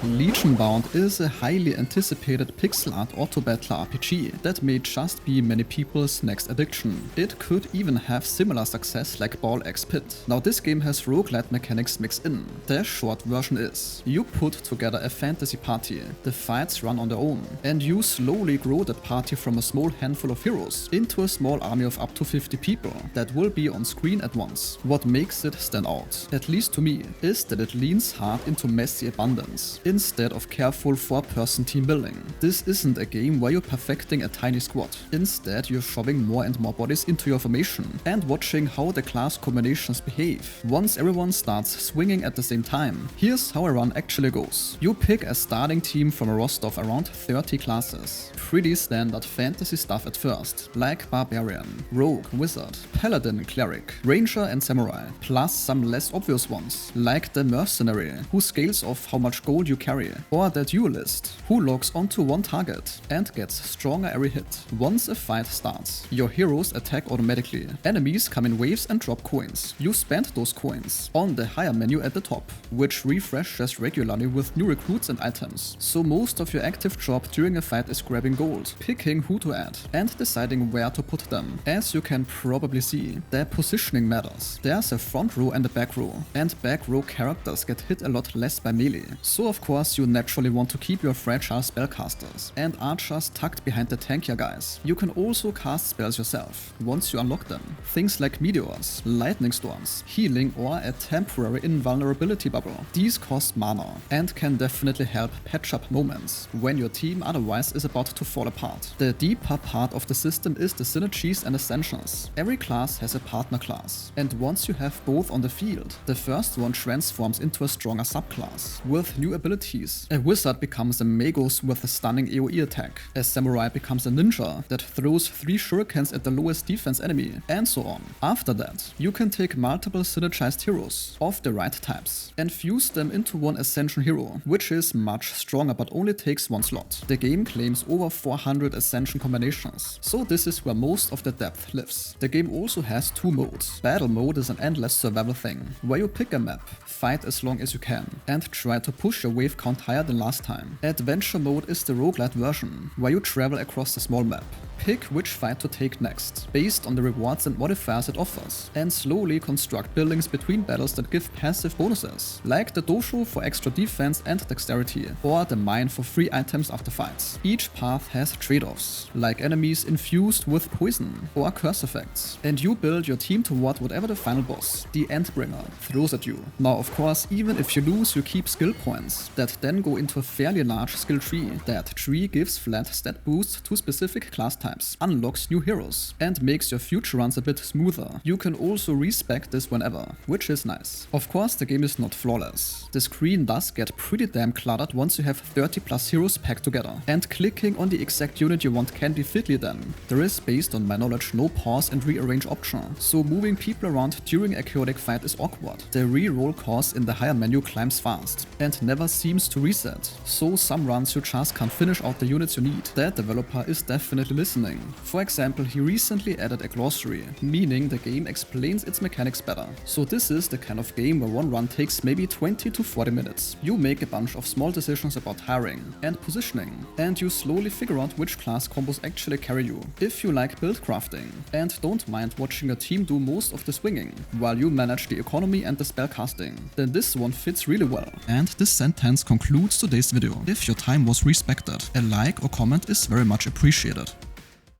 Legionbound is a highly anticipated pixel art autobattler RPG that may just be many people's next addiction. It could even have similar success like Ball X Pit. Now this game has roguelite mechanics mixed in. The short version is, you put together a fantasy party, the fights run on their own, and you slowly grow that party from a small handful of heroes into a small army of up to 50 people that will be on screen at once. What makes it stand out, at least to me, is that it leans hard into messy abundance instead of careful 4-person team building. This isn't a game where you're perfecting a tiny squad. Instead, you're shoving more and more bodies into your formation and watching how the class combinations behave once everyone starts swinging at the same time. Here's how a run actually goes. You pick a starting team from a roster of around 30 classes. Pretty standard fantasy stuff at first, like Barbarian, Rogue, Wizard, Paladin, Cleric, Ranger and Samurai, plus some less obvious ones, like the Mercenary, who scales off how much gold you carry, or the Duelist, who logs onto one target and gets stronger every hit. Once a fight starts, your heroes attack automatically. Enemies come in waves and drop coins. You spend those coins on the higher menu at the top, which refreshes regularly with new recruits and items. So most of your active job during a fight is grabbing gold, picking who to add, and deciding where to put them. As you can probably see, their positioning matters. There's a front row and a back row, and back row characters get hit a lot less by melee. So of course you naturally want to keep your fragile spellcasters and archers tucked behind the tankier guys. You can also cast spells yourself, once you unlock them. Things like meteors, lightning storms, healing, or a temporary invulnerability bubble. These cost mana, and can definitely help patch up moments when your team otherwise is about to fall apart. The deeper part of the system is the synergies and Ascensions. Every class has a partner class, and once you have both on the field, the first one transforms into a stronger subclass with new abilities. A wizard becomes a magus with a stunning AoE attack. A samurai becomes a ninja that throws 3 shurikens at the lowest defense enemy, and so on. After that, you can take multiple synergized heroes of the right types and fuse them into one Ascension hero, which is much stronger but only takes 1 slot. The game claims over 400 Ascension combinations, so this is where most of the depth lives. The game also has 2 modes. Battle mode is an endless survival thing, where you pick a map, fight as long as you can, and try to push your wave count higher than last time. Adventure mode is the roguelite version, where you travel across a small map, pick which fight to take next, based on the rewards and modifiers it offers, and slowly construct buildings between battles that give passive bonuses, like the dojo for extra defense and dexterity, or the mine for free items after fights. Each path has trade-offs, like enemies infused with poison or curse effects, and you build your team toward whatever the final boss, the Endbringer, throws at you. Now of course, even if you lose, you keep skill points that then go into a fairly large skill tree. That tree gives flat stat boosts to specific class types, unlocks new heroes, and makes your future runs a bit smoother. You can also respec this whenever, which is nice. Of course, the game is not flawless. The screen does get pretty damn cluttered once you have 30 plus heroes packed together, and clicking on the exact unit you want can be fiddly then. There is, based on my knowledge, no pause and rearrange option, so moving people around during a chaotic fight is awkward. The reroll course in the higher menu climbs fast, and never seems to reset, so some runs you just can't finish out the units you need. That developer is definitely listening. For example, he recently added a glossary, meaning the game explains its mechanics better. So this is the kind of game where one run takes maybe 20 to 40 minutes. You make a bunch of small decisions about hiring and positioning, and you slowly figure out which class combos actually carry you. If you like build crafting and don't mind watching your team do most of the swinging while you manage the economy and the spellcasting, then this one fits really well. And this sentence concludes today's video. If your time was respected, a like or comment is very much appreciated.